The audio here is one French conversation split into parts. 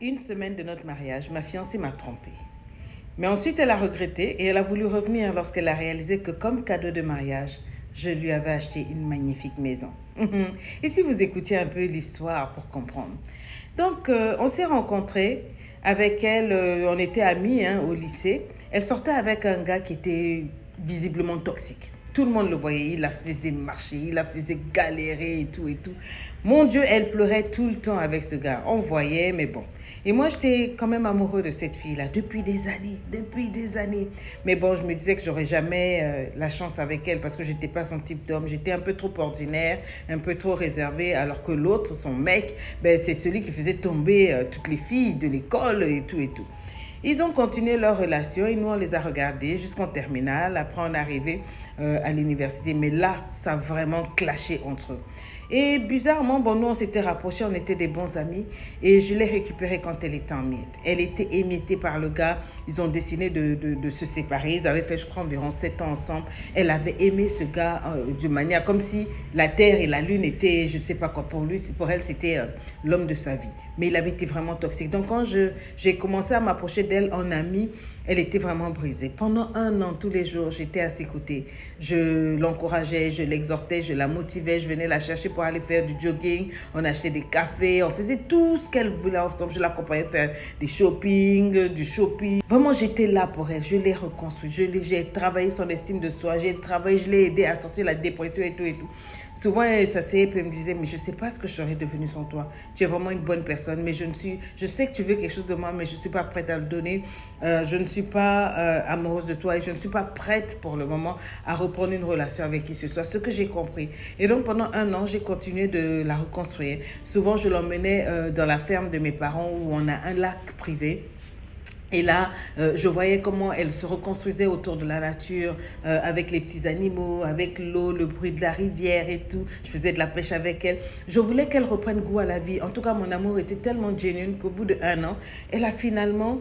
une semaine de notre mariage, ma fiancée m'a trompée. Mais ensuite, elle a regretté et elle a voulu revenir lorsqu'elle a réalisé que comme cadeau de mariage, je lui avais acheté une magnifique maison. Et si vous écoutiez un peu l'histoire pour comprendre. Donc, on s'est rencontrés avec elle, on était amis au lycée. Elle sortait avec un gars qui était visiblement toxique. Tout le monde le voyait, il la faisait marcher, il la faisait galérer et tout et tout. Mon Dieu, elle pleurait tout le temps avec ce gars. On voyait, mais bon. Et moi, j'étais quand même amoureux de cette fille-là depuis des années, depuis des années. Mais bon, je me disais que j'aurais jamais la chance avec elle parce que j'étais pas son type d'homme. J'étais un peu trop ordinaire, un peu trop réservée, alors que l'autre, son mec, ben, c'est celui qui faisait tomber toutes les filles de l'école et tout et tout. Ils ont continué leur relation et nous, on les a regardés jusqu'en terminale. Après, on est arrivé à l'université. Mais là, ça a vraiment clashé entre eux. Et bizarrement, bon, nous, on s'était rapprochés, on était des bons amis. Et je l'ai récupérée quand elle était en miettes. Elle était émiettée par le gars. Ils ont décidé de se séparer. Ils avaient fait, je crois, environ 7 ans ensemble. Elle avait aimé ce gars d'une manière comme si la terre et la lune étaient, je ne sais pas quoi, pour lui, pour elle, c'était l'homme de sa vie. Mais il avait été vraiment toxique. Donc, quand j'ai commencé à m'approcher d'elle en amie, elle était vraiment brisée. Pendant 1 an, tous les jours, j'étais à ses côtés. Je l'encourageais, je l'exhortais, je la motivais, je venais la chercher pour aller faire du jogging. On achetait des cafés, on faisait tout ce qu'elle voulait ensemble. Je l'accompagnais faire des shopping, du shopping. Vraiment, j'étais là pour elle. Je l'ai reconstruite. J'ai travaillé son estime de soi. Je l'ai aidé à sortir de la dépression et tout et tout. Souvent, elle s'asseyait et me disait, mais je ne sais pas ce que je serais devenue sans toi. Tu es vraiment une bonne personne, mais je sais que tu veux quelque chose de moi, mais je ne suis pas prête à le donner. Je ne suis pas amoureuse de toi et je ne suis pas prête pour le moment à reprendre une relation avec qui que ce soit, ce que j'ai compris. Et donc, pendant 1 an, j'ai continué de la reconstruire. Souvent, je l'emmenais dans la ferme de mes parents où on a un lac privé. Et là, je voyais comment elle se reconstruisait autour de la nature, avec les petits animaux, avec l'eau, le bruit de la rivière et tout. Je faisais de la pêche avec elle. Je voulais qu'elle reprenne goût à la vie. En tout cas, mon amour était tellement genuine qu'au bout d'1 an, elle a finalement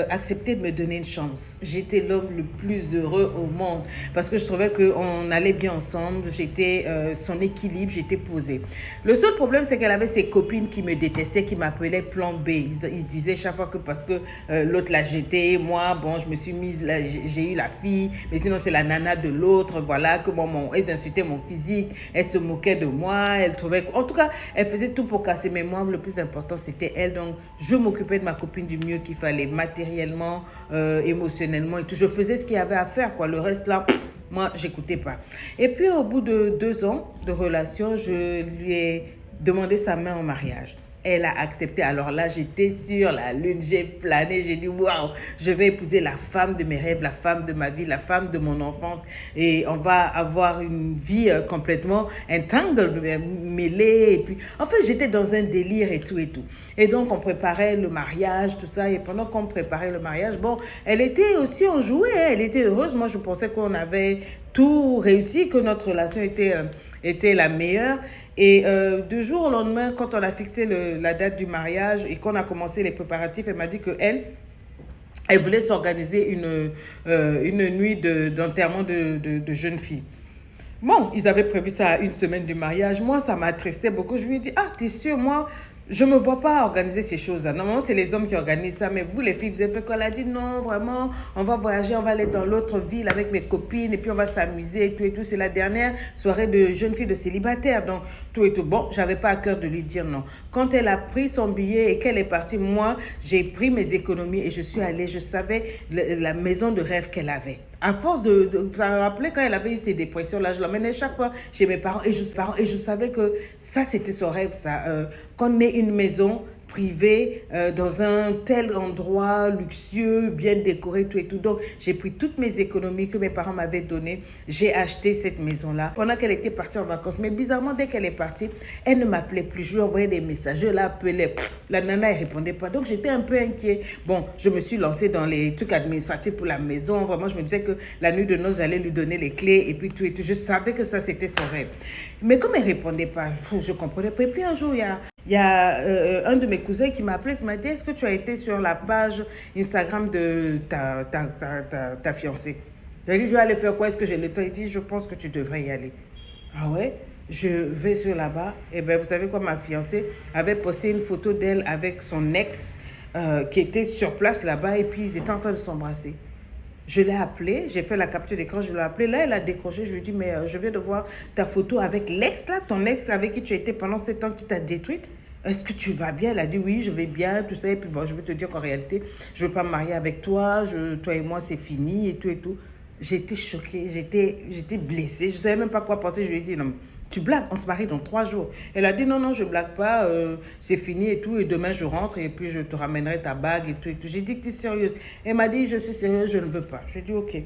accepté de me donner une chance. J'étais l'homme le plus heureux au monde parce que je trouvais qu'on allait bien ensemble. J'étais son équilibre, j'étais posée. Le seul problème, c'est qu'elle avait ses copines qui me détestaient, qui m'appelaient plan B. Ils disaient chaque fois que parce que l'autre l'a jeté, moi, bon, je me suis mise, j'ai eu la fille, mais sinon c'est la nana de l'autre, voilà, que elles insultaient mon physique, elles se moquaient de moi, elles trouvaient, en tout cas, elles faisaient tout pour casser mes membres, le plus important c'était elle, donc je m'occupais de ma copine du mieux qu'il fallait, matériellement, émotionnellement et tout, je faisais ce qu'il y avait à faire, quoi, le reste là, moi, j'écoutais pas. Et puis, au bout de 2 ans de relation, je lui ai demandé sa main en mariage. Elle a accepté. Alors là, j'étais sur la lune, j'ai plané, j'ai dit waouh, je vais épouser la femme de mes rêves, la femme de ma vie, la femme de mon enfance. Et on va avoir une vie complètement entangled, mêlée. Et puis, en fait, j'étais dans un délire et tout et tout. Et donc, on préparait le mariage, tout ça. Et pendant qu'on préparait le mariage, bon, elle était aussi enjouée, hein, elle était heureuse. Moi, je pensais qu'on avait tout réussi, que notre relation était la meilleure. Et du jour au lendemain, quand on a fixé la date du mariage et qu'on a commencé les préparatifs, elle m'a dit elle voulait s'organiser une nuit d'enterrement de jeune fille. Bon, ils avaient prévu ça à 1 semaine du mariage. Moi, ça m'attristait beaucoup. Je lui ai dit, ah, t'es sûr, moi, je ne me vois pas organiser ces choses-là. Normalement, c'est les hommes qui organisent ça. Mais vous, les filles, vous avez fait quoi? Elle a dit, non, vraiment, on va voyager, on va aller dans l'autre ville avec mes copines et puis on va s'amuser et tout et tout. C'est la dernière soirée de jeune fille de célibataire. Donc, tout et tout. Bon, j'avais pas à cœur de lui dire non. Quand elle a pris son billet et qu'elle est partie, moi, j'ai pris mes économies et je suis allée. Je savais la maison de rêve qu'elle avait. À force ça me rappelait quand elle avait eu ses dépressions, là, je l'emmenais chaque fois chez mes parents et je savais que ça, c'était son rêve, ça. Qu'on ait une maison privée dans un tel endroit luxueux, bien décoré, tout et tout. Donc, j'ai pris toutes mes économies que mes parents m'avaient données. J'ai acheté cette maison-là pendant qu'elle était partie en vacances. Mais bizarrement, dès qu'elle est partie, elle ne m'appelait plus. Je lui envoyais des messages, je l'appelais. La nana, elle répondait pas. Donc, j'étais un peu inquiet. Bon, je me suis lancée dans les trucs administratifs pour la maison. Vraiment, je me disais que la nuit de noces, j'allais lui donner les clés et puis tout et tout. Je savais que ça, c'était son rêve. Mais comme elle répondait pas, je comprenais pas. Et puis un jour, il y a un de mes cousins qui m'a appelé, qui m'a dit, est-ce que tu as été sur la page Instagram de ta fiancée? J'ai dit, je vais aller faire quoi? Est-ce que j'ai le temps? Il dit, je pense que tu devrais y aller. Ah ouais? Je vais sur là-bas. Et bien, vous savez quoi, ma fiancée avait posté une photo d'elle avec son ex qui étaient sur place là-bas et puis ils étaient en train de s'embrasser. Je l'ai appelé, j'ai fait la capture d'écran, je l'ai appelé. Là, elle a décroché. Je lui ai dit, mais je viens de voir ta photo avec l'ex, là, ton ex avec qui tu as été pendant 7 ans qui t'a détruite. Est-ce que tu vas bien? Elle a dit, oui, je vais bien, tout ça. Et puis, bon, je veux te dire qu'en réalité, je ne veux pas me marier avec toi. Toi et moi, c'est fini et tout et tout. J'ai été choquée, j'étais blessée. Je ne savais même pas quoi penser. Je lui ai dit, non, tu blagues, on se marie dans 3 jours. Elle a dit, non, non, je blague pas, c'est fini et tout. Et demain, je rentre et puis je te ramènerai ta bague et tout et tout. J'ai dit que tu es sérieuse. Elle m'a dit, je suis sérieuse, je ne veux pas. J'ai dit, ok.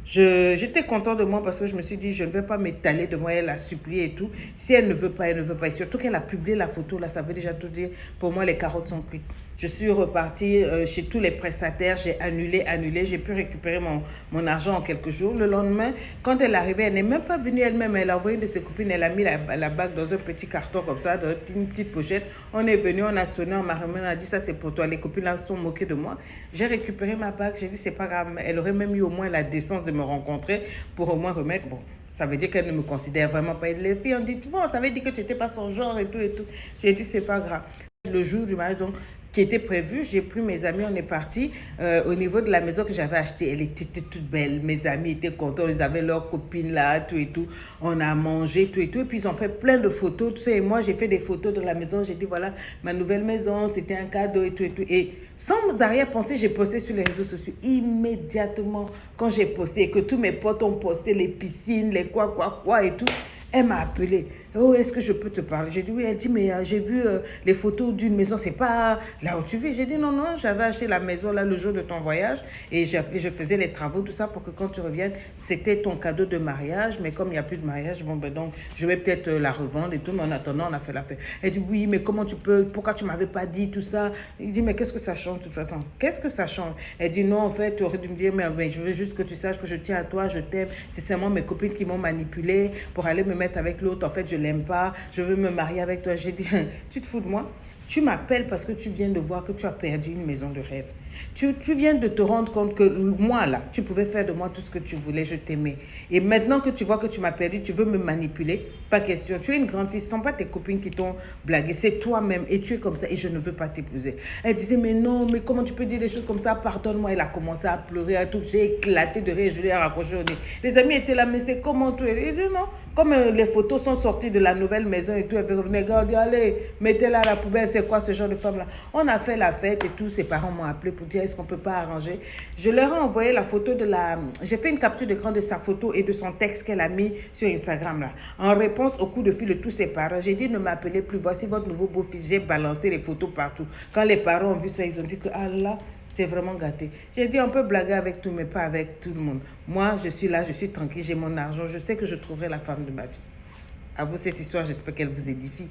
J'étais content de moi parce que je me suis dit, je ne vais pas m'étaler devant elle, la supplier et tout. Si elle ne veut pas, elle ne veut pas. Et surtout qu'elle a publié la photo, là, ça veut déjà tout dire. Pour moi, les carottes sont cuites. Je suis repartie chez tous les prestataires, j'ai annulé. J'ai pu récupérer mon argent en quelques jours. Le lendemain, quand elle est arrivée, elle n'est même pas venue elle-même. Elle a envoyé une de ses copines, elle a mis la bague dans un petit carton comme ça, dans une petite pochette. On est venu, on a sonné, on m'a remis, on a dit ça c'est pour toi. Les copines là sont moquées de moi. J'ai récupéré ma bague, j'ai dit c'est pas grave. Elle aurait même eu au moins la décence de me rencontrer pour au moins remettre. Bon, ça veut dire qu'elle ne me considère vraiment pas. Les filles ont dit, tu vois, on t'avait dit que tu n'étais pas son genre et tout et tout. J'ai dit c'est pas grave. Le jour du mariage, donc, qui était prévu, j'ai pris mes amis, on est parti au niveau de la maison que j'avais achetée. Elle était toute belle, mes amis étaient contents, ils avaient leurs copines là, tout et tout. On a mangé, tout et tout. Et puis ils ont fait plein de photos, tout ça. Et moi, j'ai fait des photos de la maison. J'ai dit, voilà, ma nouvelle maison, c'était un cadeau et tout et tout. Et sans arrière-pensée, j'ai posté sur les réseaux sociaux. Immédiatement, quand j'ai posté et que tous mes potes ont posté les piscines, les quoi et tout, elle m'a appelé. Oh, est-ce que je peux te parler? J'ai dit oui. Elle dit, mais j'ai vu les photos d'une maison, c'est pas là où tu vis. J'ai dit non, non, j'avais acheté la maison là le jour de ton voyage et je faisais les travaux, tout ça pour que quand tu reviennes, c'était ton cadeau de mariage. Mais comme il n'y a plus de mariage, bon, ben donc je vais peut-être la revendre et tout. Mais en attendant, on a fait l'affaire. Elle dit oui, mais comment tu peux, pourquoi tu m'avais pas dit tout ça? Il dit, mais qu'est-ce que ça change de toute façon? Qu'est-ce que ça change? Elle dit non, en fait, tu aurais dû me dire, mais je veux juste que tu saches que je tiens à toi, je t'aime. C'est seulement mes copines qui m'ont manipulé pour aller me mettre avec l'autre. En fait, je l'aime pas, je veux me marier avec toi. J'ai dit, tu te fous de moi? Tu m'appelles parce que tu viens de voir que tu as perdu une maison de rêve. Tu viens de te rendre compte que moi, là, tu pouvais faire de moi tout ce que tu voulais, je t'aimais. Et maintenant que tu vois que tu m'as perdu, tu veux me manipuler, pas question. Tu es une grande fille, ce ne sont pas tes copines qui t'ont blagué, c'est toi-même et tu es comme ça et je ne veux pas t'épouser. Elle disait, mais non, mais comment tu peux dire des choses comme ça? Pardonne-moi. Elle a commencé à pleurer, à tout. J'ai éclaté de rire, je lui ai raccroché au nez. Les amis étaient là, mais c'est comment tout? Elle dit, non, comme les photos sont sorties de la nouvelle maison et tout, elle fait revenir, regarde, allez, mettez-la à la poubelle, c'est quoi ce genre de femme-là? On a fait la fête et tout, ses parents m'ont appelé pour dire, est-ce qu'on peut pas arranger? Je leur ai envoyé la photo de la... J'ai fait une capture d'écran de sa photo et de son texte qu'elle a mis sur Instagram, là. En réponse au coup de fil de tous ses parents, j'ai dit, ne m'appelez plus, voici votre nouveau beau-fils. J'ai balancé les photos partout. Quand les parents ont vu ça, ils ont dit que, ah là, c'est vraiment gâté. J'ai dit, on peut blaguer avec tout, mais pas avec tout le monde. Moi, je suis là, je suis tranquille, j'ai mon argent, je sais que je trouverai la femme de ma vie. À vous cette histoire, j'espère qu'elle vous édifie.